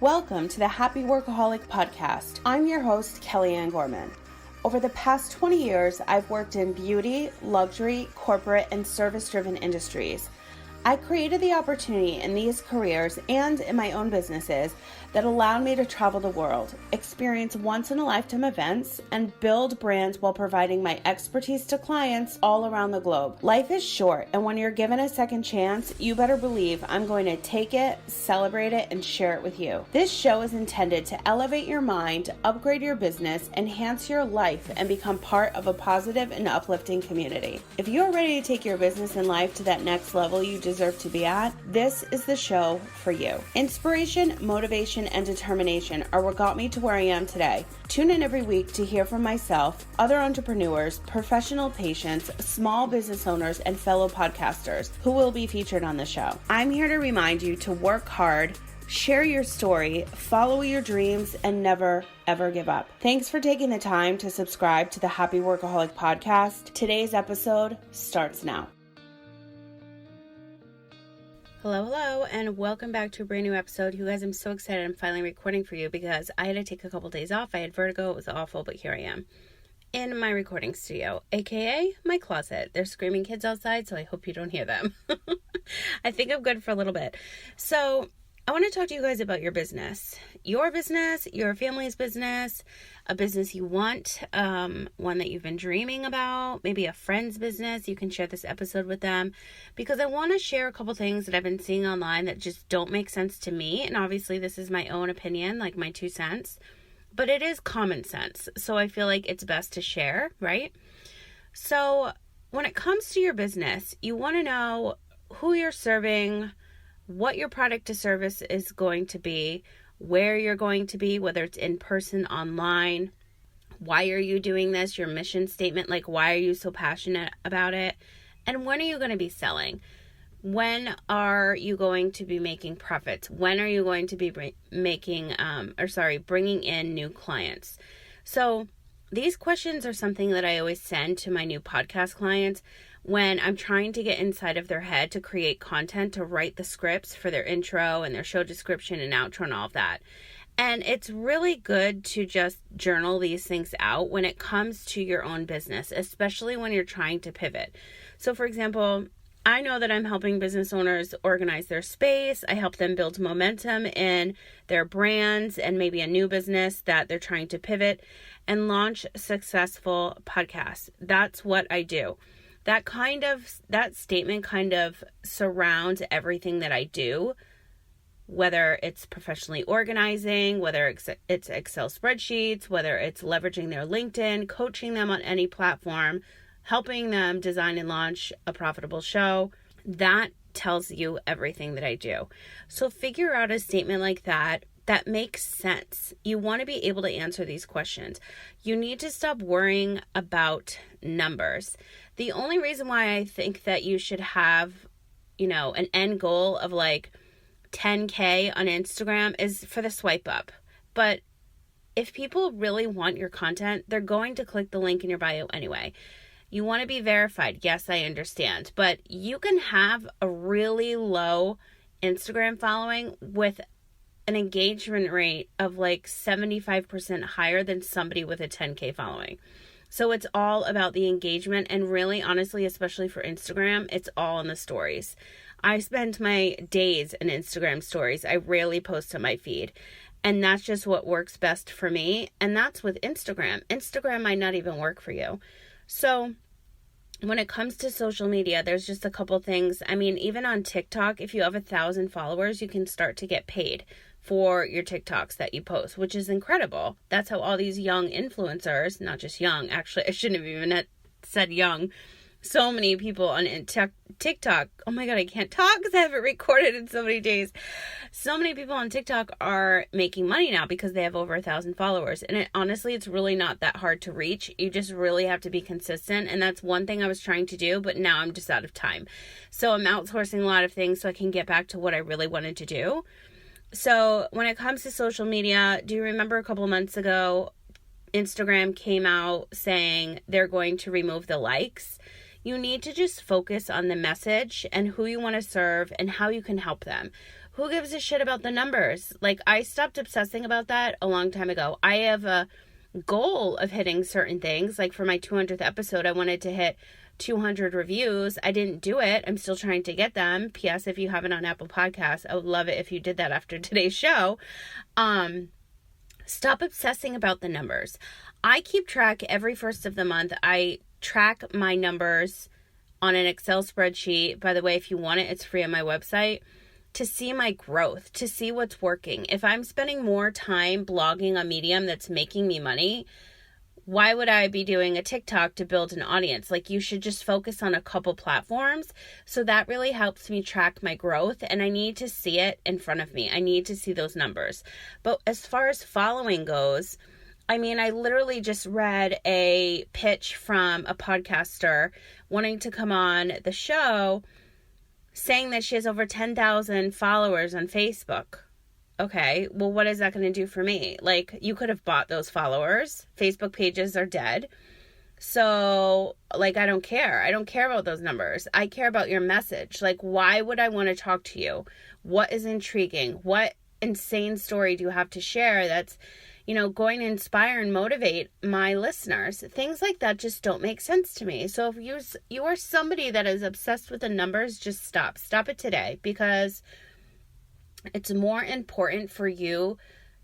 Welcome to the Happy Workaholic Podcast. I'm your host, Kellyanne Gorman. Over the past 20 years, I've worked in beauty, luxury, corporate, and service-driven industries. I created the opportunity in these careers and in my own businesses that allowed me to travel the world, experience once-in-a-lifetime events, and build brands while providing my expertise to clients all around the globe. Life is short, and when you're given a second chance, you better believe I'm going to take it, celebrate it, and share it with you. This show is intended to elevate your mind, upgrade your business, enhance your life, and become part of a positive and uplifting community. If you're ready to take your business and life to that next level you deserve to be at, this is the show for you. Inspiration, motivation, and determination are what got me to where I am today. Tune in every week to hear from myself, other entrepreneurs, professional patients, small business owners, and fellow podcasters who will be featured on the show. I'm here to remind you to work hard, share your story, follow your dreams, and never, ever give up. Thanks for taking the time to subscribe to the Happy Workaholic Podcast. Today's episode starts now. Hello, and welcome back to a brand new episode. You guys, I'm so excited I'm finally recording for you because I had to take a couple days off. I had vertigo. It was awful, but here I am in my recording studio, aka my closet. There's screaming kids outside, so I hope you don't hear them. I think I'm good for a little bit. So I want to talk to you guys about your business, your family's business, a business you want, one that you've been dreaming about, maybe a friend's business. You can share this episode with them because I want to share a couple things that I've been seeing online that just don't make sense to me. And obviously this is my own opinion, like my 2 cents, but it is common sense. So I feel like it's best to share, right? So when it comes to your business, you want to know who you're serving, what your product to service is going to be, where you're going to be, whether it's in person, online, why are you doing this, your mission statement, like why are you so passionate about it, and when are you going to be selling? When are you going to be making profits? When are you going to be bringing in new clients? So these questions are something that I always send to my new podcast clients when I'm trying to get inside of their head to create content, to write the scripts for their intro and their show description and outro and all of that. And it's really good to just journal these things out when it comes to your own business, especially when you're trying to pivot. So for example, I know that I'm helping business owners organize their space. I help them build momentum in their brands and maybe a new business that they're trying to pivot and launch successful podcasts. That's what I do. That statement kind of surrounds everything that I do, whether it's professionally organizing, whether it's Excel spreadsheets, whether it's leveraging their LinkedIn, coaching them on any platform, helping them design and launch a profitable show. That tells you everything that I do. So figure out a statement like that makes sense. You want to be able to answer these questions. You need to stop worrying about numbers. The only reason why I think that you should have, an end goal of like 10K on Instagram is for the swipe up. But if people really want your content, they're going to click the link in your bio anyway. You want to be verified. Yes, I understand. But you can have a really low Instagram following with an engagement rate of like 75% higher than somebody with a 10K following. So it's all about the engagement, and really, honestly, especially for Instagram, it's all in the stories. I spend my days in Instagram stories. I rarely post on my feed, and that's just what works best for me, and that's with Instagram. Instagram might not even work for you. So when it comes to social media, there's just a couple things. I mean, even on TikTok, if you have 1,000 followers, you can start to get paid for your TikToks that you post, which is incredible. That's how all these young influencers, not just young, actually, I shouldn't have even said young. So many people on TikTok, oh my God, I can't talk because I haven't recorded in so many days. So many people on TikTok are making money now because they have over 1,000 followers. And honestly, it's really not that hard to reach. You just really have to be consistent. And that's one thing I was trying to do, but now I'm just out of time. So I'm outsourcing a lot of things so I can get back to what I really wanted to do. So when it comes to social media, do you remember a couple of months ago, Instagram came out saying they're going to remove the likes? You need to just focus on the message and who you want to serve and how you can help them. Who gives a shit about the numbers? Like, I stopped obsessing about that a long time ago. I have a goal of hitting certain things. Like for my 200th episode, I wanted to hit 200 reviews. I didn't do it. I'm still trying to get them. P.S. If you have it on Apple Podcasts, I would love it if you did that after today's show. Stop obsessing about the numbers. I keep track every first of the month. I track my numbers on an Excel spreadsheet. By the way, if you want it, it's free on my website, to see my growth, to see what's working. If I'm spending more time blogging on Medium that's making me money, why would I be doing a TikTok to build an audience? Like, you should just focus on a couple platforms. So that really helps me track my growth, and I need to see it in front of me. I need to see those numbers. But as far as following goes, I mean, I literally just read a pitch from a podcaster wanting to come on the show, saying that she has over 10,000 followers on Facebook. Okay, well, what is that going to do for me? Like, you could have bought those followers. Facebook pages are dead. So, like, I don't care. I don't care about those numbers. I care about your message. Like, why would I want to talk to you? What is intriguing? What insane story do you have to share that's, going to inspire and motivate my listeners? Things like that just don't make sense to me. So if you are somebody that is obsessed with the numbers, just stop. Stop it today, because it's more important for you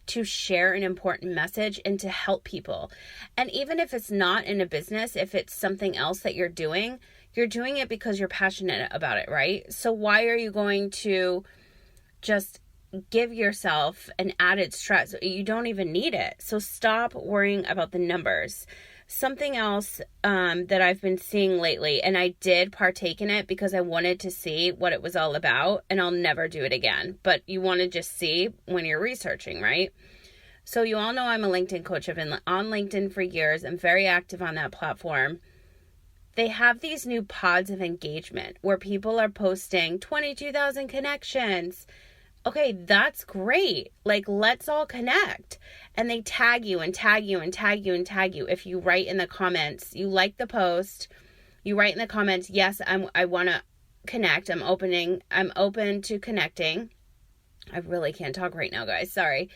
to share an important message and to help people. And even if it's not in a business, if it's something else that you're doing it because you're passionate about it, right? So why are you going to just give yourself an added stress? You don't even need it. So stop worrying about the numbers. Something else that I've been seeing lately, and I did partake in it because I wanted to see what it was all about, and I'll never do it again. But you want to just see when you're researching, right? So you all know I'm a LinkedIn coach. I've been on LinkedIn for years. I'm very active on that platform. They have these new pods of engagement where people are posting 22,000 connections. Okay, that's great. Like, let's all connect. And they tag you and tag you and tag you and tag you. If you write in the comments, you like the post, you write in the comments, yes, I want to connect. I'm open to connecting. I really can't talk right now, guys. Sorry.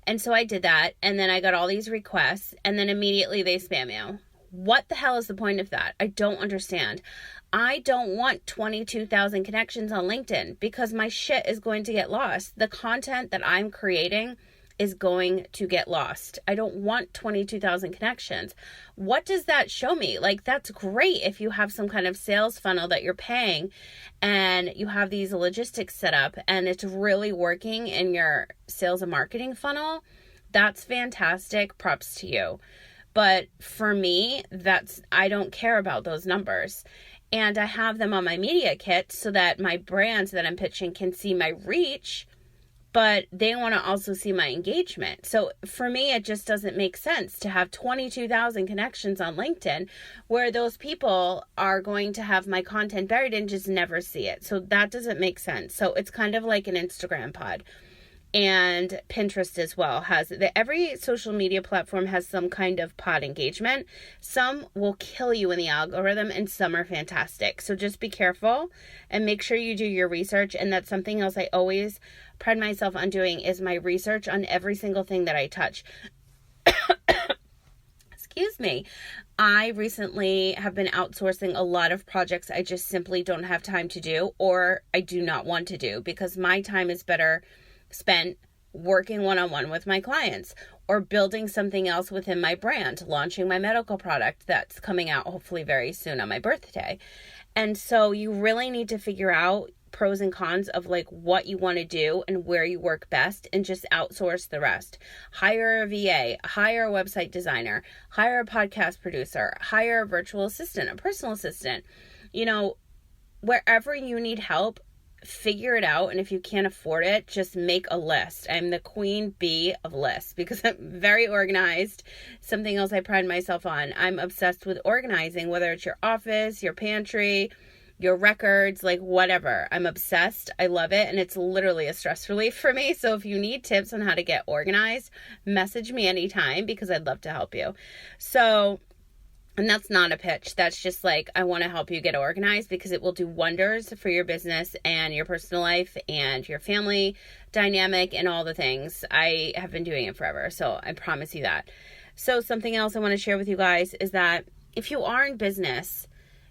And so I did that. And then I got all these requests, and then immediately they spam you. What the hell is the point of that? I don't understand. I don't want 22,000 connections on LinkedIn because my shit is going to get lost. The content that I'm creating is going to get lost. I don't want 22,000 connections. What does that show me? Like, that's great if you have some kind of sales funnel that you're paying and you have these logistics set up and it's really working in your sales and marketing funnel. That's fantastic. Props to you. But for me, I don't care about those numbers. And I have them on my media kit so that my brands that I'm pitching can see my reach, but they want to also see my engagement. So for me, it just doesn't make sense to have 22,000 connections on LinkedIn where those people are going to have my content buried and just never see it. So that doesn't make sense. So it's kind of like an Instagram pod. And Pinterest as well every social media platform has some kind of pod engagement. Some will kill you in the algorithm and some are fantastic. So just be careful and make sure you do your research. And that's something else I always pride myself on doing, is my research on every single thing that I touch. Excuse me. I recently have been outsourcing a lot of projects I just simply don't have time to do, or I do not want to do, because my time is better spent working one-on-one with my clients or building something else within my brand, launching my medical product that's coming out hopefully very soon on my birthday. And so you really need to figure out pros and cons of like what you want to do and where you work best, and just outsource the rest. Hire a VA, hire a website designer, hire a podcast producer, hire a virtual assistant, a personal assistant. Wherever you need help, figure it out. And if you can't afford it, just make a list. I'm the queen bee of lists because I'm very organized. Something else I pride myself on. I'm obsessed with organizing, whether it's your office, your pantry, your records, like whatever. I'm obsessed. I love it. And it's literally a stress relief for me. So if you need tips on how to get organized, message me anytime because I'd love to help you. So And that's not a pitch. That's just like, I want to help you get organized because it will do wonders for your business and your personal life and your family dynamic and all the things. I have been doing it forever, so I promise you that. So something else I want to share with you guys is that if you are in business,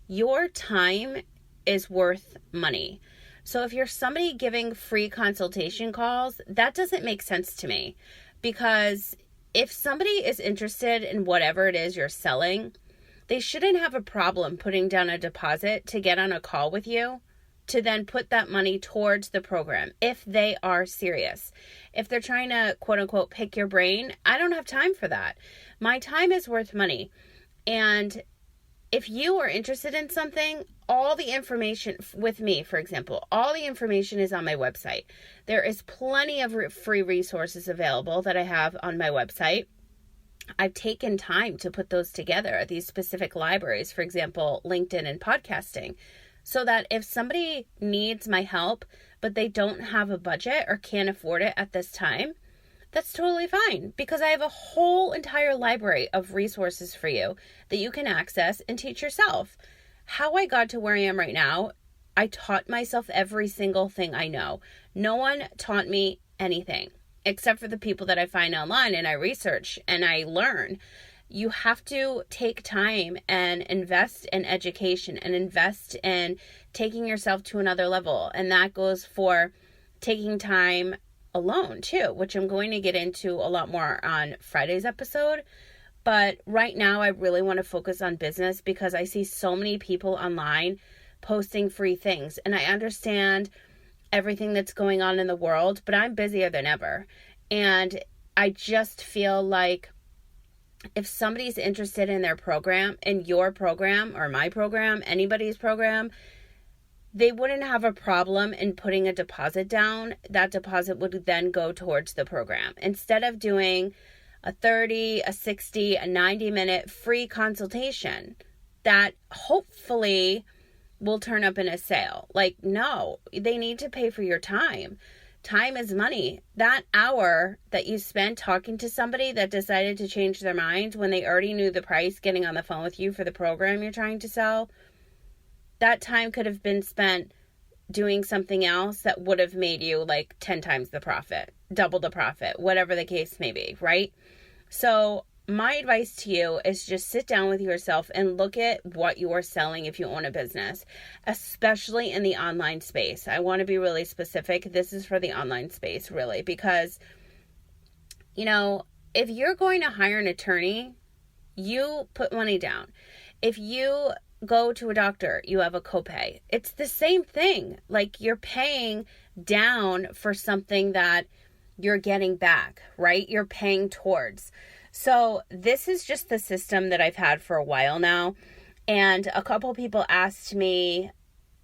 your time is worth money. So if you're somebody giving free consultation calls, that doesn't make sense to me, because if somebody is interested in whatever it is you're selling, they shouldn't have a problem putting down a deposit to get on a call with you to then put that money towards the program if they are serious. If they're trying to, quote unquote, pick your brain, I don't have time for that. My time is worth money. And if you are interested in something, all the information with me, for example, all the information is on my website. There is plenty of free resources available that I have on my website. I've taken time to put those together, these specific libraries, for example, LinkedIn and podcasting, so that if somebody needs my help, but they don't have a budget or can't afford it at this time, that's totally fine, because I have a whole entire library of resources for you that you can access and teach yourself. How I got to where I am right now, I taught myself every single thing I know. No one taught me anything except for the people that I find online and I research and I learn. You have to take time and invest in education and invest in taking yourself to another level. And that goes for taking time alone too, which I'm going to get into a lot more on Friday's episode. But right now I really want to focus on business because I see so many people online posting free things. And I understand everything that's going on in the world, but I'm busier than ever. And I just feel like if somebody's interested in their program, in your program or my program, anybody's program, they wouldn't have a problem in putting a deposit down. That deposit would then go towards the program. Instead of doing a 30, a 60, a 90-minute free consultation that hopefully will turn up in a sale. Like, no, they need to pay for your time. Time is money. That hour that you spent talking to somebody that decided to change their mind when they already knew the price, getting on the phone with you for the program you're trying to sell, that time could have been spent doing something else that would have made you like 10 times the profit, double the profit, whatever the case may be, right? So my advice to you is just sit down with yourself and look at what you are selling if you own a business, especially in the online space. I want to be really specific. This is for the online space, really, because, you know, if you're going to hire an attorney, you put money down. If you go to a doctor, you have a copay. It's the same thing. Like, you're paying down for something that you're getting back, right? You're paying towards. So this is just the system that I've had for a while now. And a couple people asked me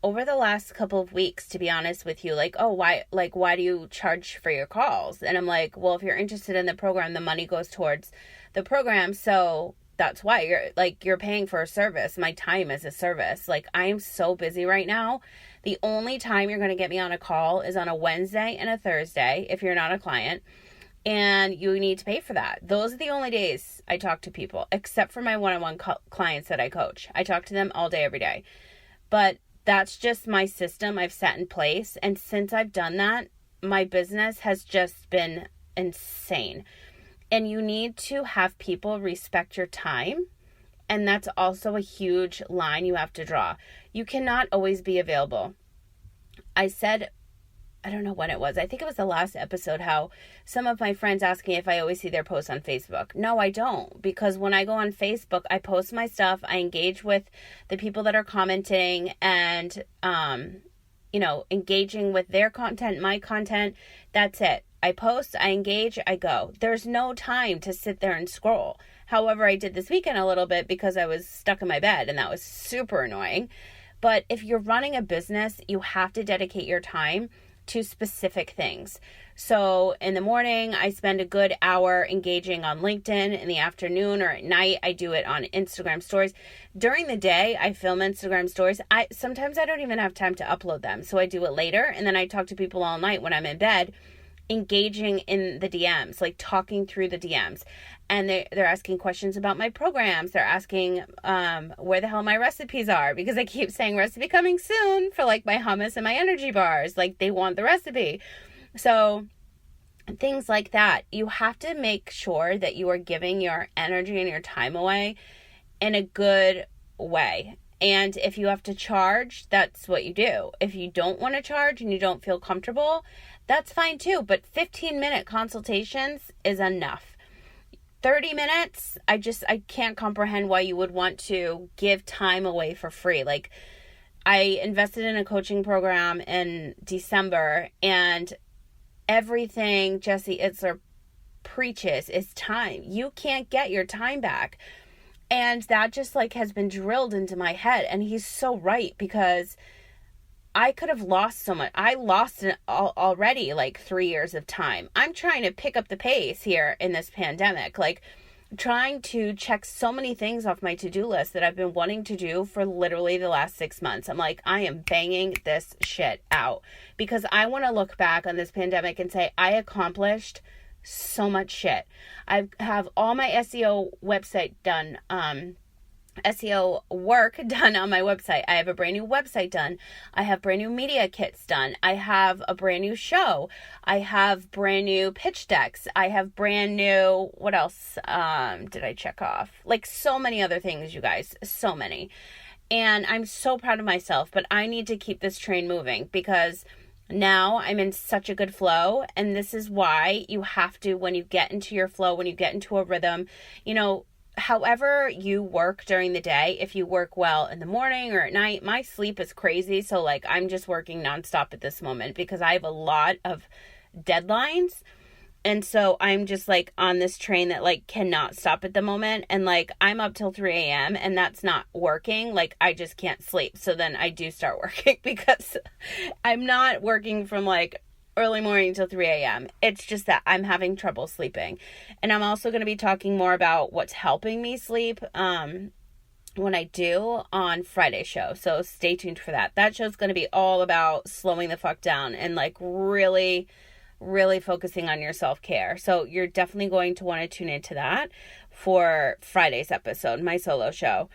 over the last couple of weeks, to be honest with you, like, oh, why do you charge for your calls? And I'm like, well, if you're interested in the program, the money goes towards the program. So that's why you're paying for a service. My time is a service. Like, I am so busy right now. The only time you're going to get me on a call is on a Wednesday and a Thursday if you're not a client. And you need to pay for that. Those are the only days I talk to people, except for my one-on-one clients that I coach. I talk to them all day, every day. But that's just my system I've set in place. And since I've done that, my business has just been insane. And you need to have people respect your time. And that's also a huge line you have to draw. You cannot always be available. I said, I don't know when it was. I think it was the last episode, how some of my friends ask me if I always see their posts on Facebook. No, I don't. Because when I go on Facebook, I post my stuff. I engage with the people that are commenting and, engaging with their content, my content. That's it. I post, I engage, I go. There's no time to sit there and scroll. However, I did this weekend a little bit because I was stuck in my bed and that was super annoying. But if you're running a business, you have to dedicate your time to specific things. So in the morning, I spend a good hour engaging on LinkedIn. In the afternoon or at night, I do it on Instagram stories. During the day, I film Instagram stories. Sometimes I don't even have time to upload them. So I do it later. And then I talk to people all night when I'm in bed. engaging in the DMs, like talking through the DMs. And they're asking questions about my programs. They're asking where the hell my recipes are, because I keep saying recipe coming soon for like my hummus and my energy bars. Like they want the recipe. So things like that. You have to make sure that you are giving your energy and your time away in a good way. And if you have to charge, that's what you do. If you don't want to charge and you don't feel comfortable, that's fine too. But 15-minute consultations is enough. 30 minutes, I can't comprehend why you would want to give time away for free. Like, I invested in a coaching program in December, and everything Jesse Itzler preaches is time. You can't get your time back. And that just like has been drilled into my head. And he's so right, because I could have lost so much. I lost already like 3 years of time. I'm trying to pick up the pace here in this pandemic, like trying to check so many things off my to-do list that I've been wanting to do for literally the last 6 months. I'm like, I am banging this shit out, because I want to look back on this pandemic and say, I accomplished so much shit. I have all my SEO website done, SEO work done on my website. I have a brand new website done. I have brand new media kits done. I have a brand new show. I have brand new pitch decks. I have brand new, what else did I check off? Like so many other things, you guys, so many. And I'm so proud of myself, but I need to keep this train moving, because now I'm in such a good flow. And this is why you have to, when you get into your flow, when you get into a rhythm, however you work during the day, if you work well in the morning or at night, my sleep is crazy. So like, I'm just working nonstop at this moment because I have a lot of deadlines. And so I'm just like on this train that like cannot stop at the moment. And like, I'm up till 3 a.m. and that's not working. Like, I just can't sleep. So then I do start working, because I'm not working from like early morning till 3 a.m. It's just that I'm having trouble sleeping. And I'm also going to be talking more about what's helping me sleep when I do on Friday's show. So stay tuned for that. That show's going to be all about slowing the fuck down and like really focusing on your self-care. So you're definitely going to want to tune into that for Friday's episode, my solo show.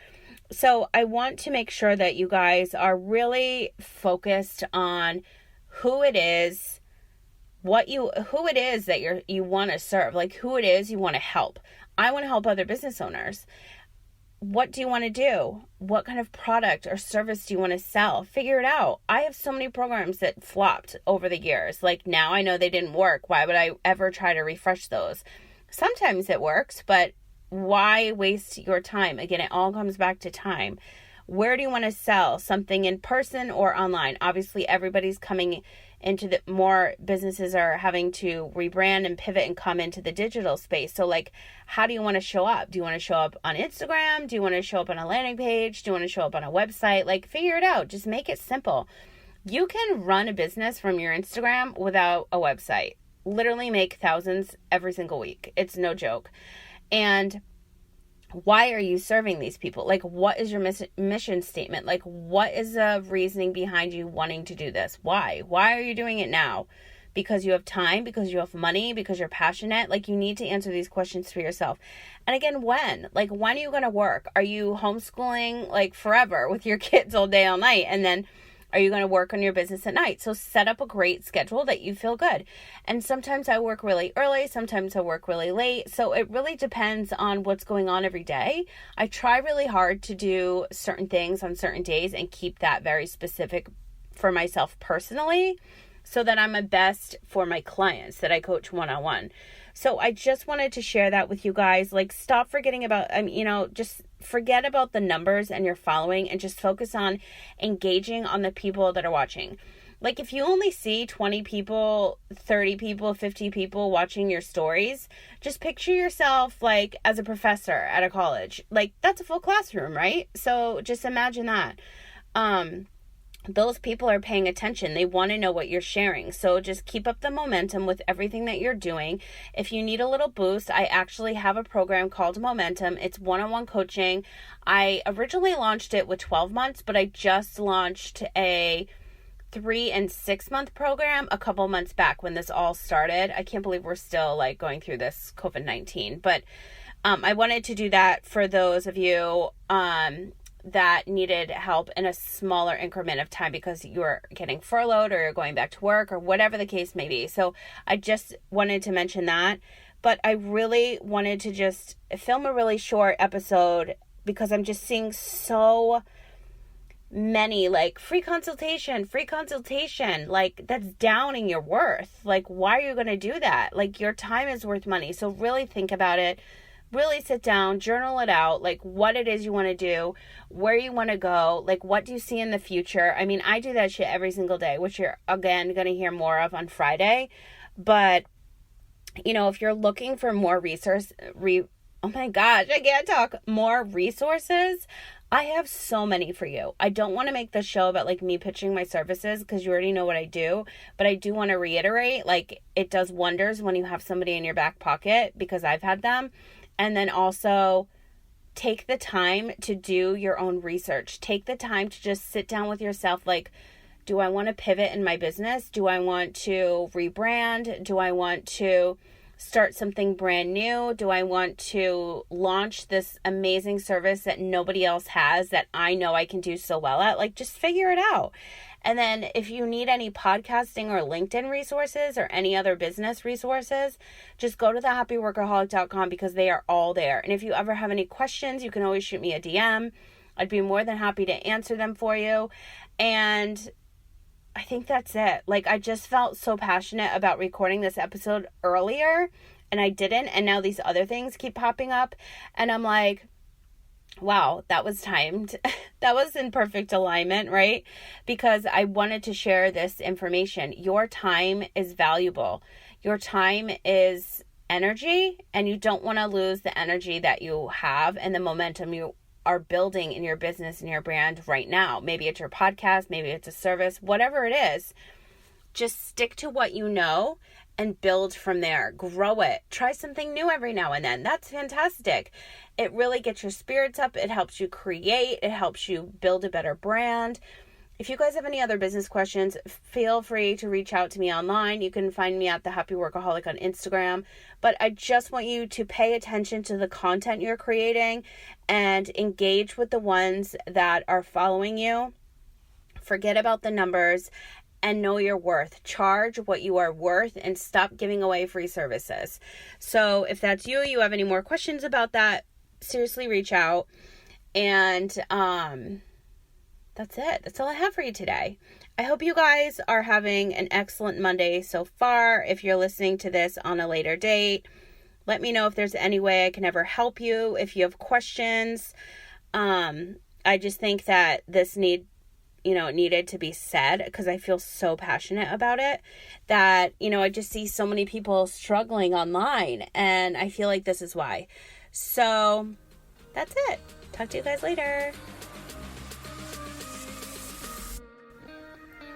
So I want to make sure that you guys are really focused on who it is that you want to serve, like who it is you want to help. I want to help other business owners. What do you want to do? What kind of product or service do you want to sell? Figure it out. I have so many programs that flopped over the years. Like, now I know they didn't work. Why would I ever try to refresh those? Sometimes it works, but why waste your time? Again, it all comes back to time. Where do you want to sell? Something in person or online? Obviously, everybody's coming into the, more businesses are having to rebrand and pivot and come into the digital space. So like, how do you want to show up? Do you want to show up on Instagram? Do you want to show up on a landing page? Do you want to show up on a website? Like, figure it out. Just make it simple. You can run a business from your Instagram without a website. Literally make thousands every single week. It's no joke. And why are you serving these people? Like, what is your mission statement? Like, what is the reasoning behind you wanting to do this? Why are you doing it now? Because you have time, because you have money, because you're passionate? Like, you need to answer these questions for yourself. And again, when are you going to work? Are you homeschooling like forever with your kids all day, all night? And then are you going to work on your business at night? So set up a great schedule that you feel good. And sometimes I work really early. Sometimes I work really late. So it really depends on what's going on every day. I try really hard to do certain things on certain days and keep that very specific for myself personally, so that I'm a best for my clients that I coach one-on-one. So I just wanted to share that with you guys. Like, stop forgetting about, just forget about the numbers and your following and just focus on engaging on the people that are watching. Like, if you only see 20 people, 30 people, 50 people watching your stories, just picture yourself like as a professor at a college. Like, that's a full classroom, right? So just imagine that. Those people are paying attention. They want to know what you're sharing. So just keep up the momentum with everything that you're doing. If you need a little boost, I actually have a program called Momentum. It's one-on-one coaching. I originally launched it with 12 months, but I just launched a 3 and 6 month program a couple months back when this all started. I can't believe we're still like going through this COVID-19, but I wanted to do that for those of you that needed help in a smaller increment of time because you're getting furloughed or you're going back to work or whatever the case may be. So I just wanted to mention that, but I really wanted to just film a really short episode because I'm just seeing so many like free consultation, like that's downing your worth. Like, why are you going to do that? Like, your time is worth money. So really think about it. Really sit down, journal it out, like what it is you want to do, where you want to go, like what do you see in the future? I mean, I do that shit every single day, which you're again going to hear more of on Friday. But, you know, if you're looking for more oh my gosh, I can't talk, more resources, I have so many for you. I don't want to make this show about like me pitching my services because you already know what I do, but I do want to reiterate, like it does wonders when you have somebody in your back pocket because I've had them. And then also take the time to do your own research. Take the time to just sit down with yourself. Like, do I want to pivot in my business? Do I want to rebrand? Do I want to start something brand new? Do I want to launch this amazing service that nobody else has that I know I can do so well at? Like, just figure it out. And then if you need any podcasting or LinkedIn resources or any other business resources, just go to thehappyworkaholic.com because they are all there. And if you ever have any questions, you can always shoot me a DM. I'd be more than happy to answer them for you. And I think that's it. Like, I just felt so passionate about recording this episode earlier and I didn't. And now these other things keep popping up. And I'm like, wow, that was timed. That was in perfect alignment, right? Because I wanted to share this information. Your time is valuable. Your time is energy, and you don't want to lose the energy that you have and the momentum you are building in your business and your brand right now. Maybe it's your podcast, maybe it's a service, whatever it is. Just stick to what you know and build from there. Grow it. Try something new every now and then. That's fantastic. It really gets your spirits up. It helps you create. It helps you build a better brand. If you guys have any other business questions, feel free to reach out to me online. You can find me at The Happy Workaholic on Instagram. But I just want you to pay attention to the content you're creating and engage with the ones that are following you. Forget about the numbers and know your worth. Charge what you are worth and stop giving away free services. So if that's you have any more questions about that, seriously reach out. And that's it. That's all I have for you today. I hope you guys are having an excellent Monday so far. If you're listening to this on a later date, let me know if there's any way I can ever help you. If you have questions, I just think that this needed to be said because I feel so passionate about it that, I just see so many people struggling online and I feel like this is why. So that's it. Talk to you guys later.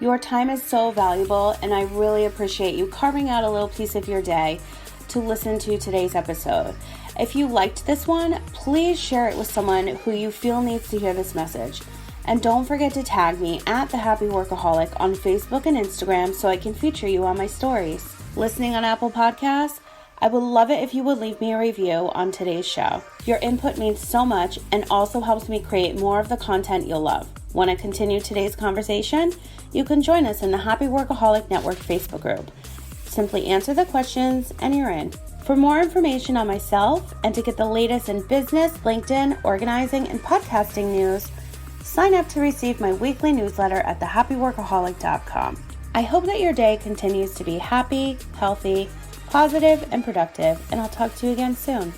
Your time is so valuable and I really appreciate you carving out a little piece of your day to listen to today's episode. If you liked this one, please share it with someone who you feel needs to hear this message. And don't forget to tag me at The Happy Workaholic on Facebook and Instagram so I can feature you on my stories. Listening on Apple Podcasts? I would love it if you would leave me a review on today's show. Your input means so much and also helps me create more of the content you'll love. Want to continue today's conversation? You can join us in the Happy Workaholic Network Facebook group. Simply answer the questions and you're in. For more information on myself and to get the latest in business, LinkedIn, organizing, and podcasting news, sign up to receive my weekly newsletter at thehappyworkaholic.com. I hope that your day continues to be happy, healthy, positive, and productive, and I'll talk to you again soon.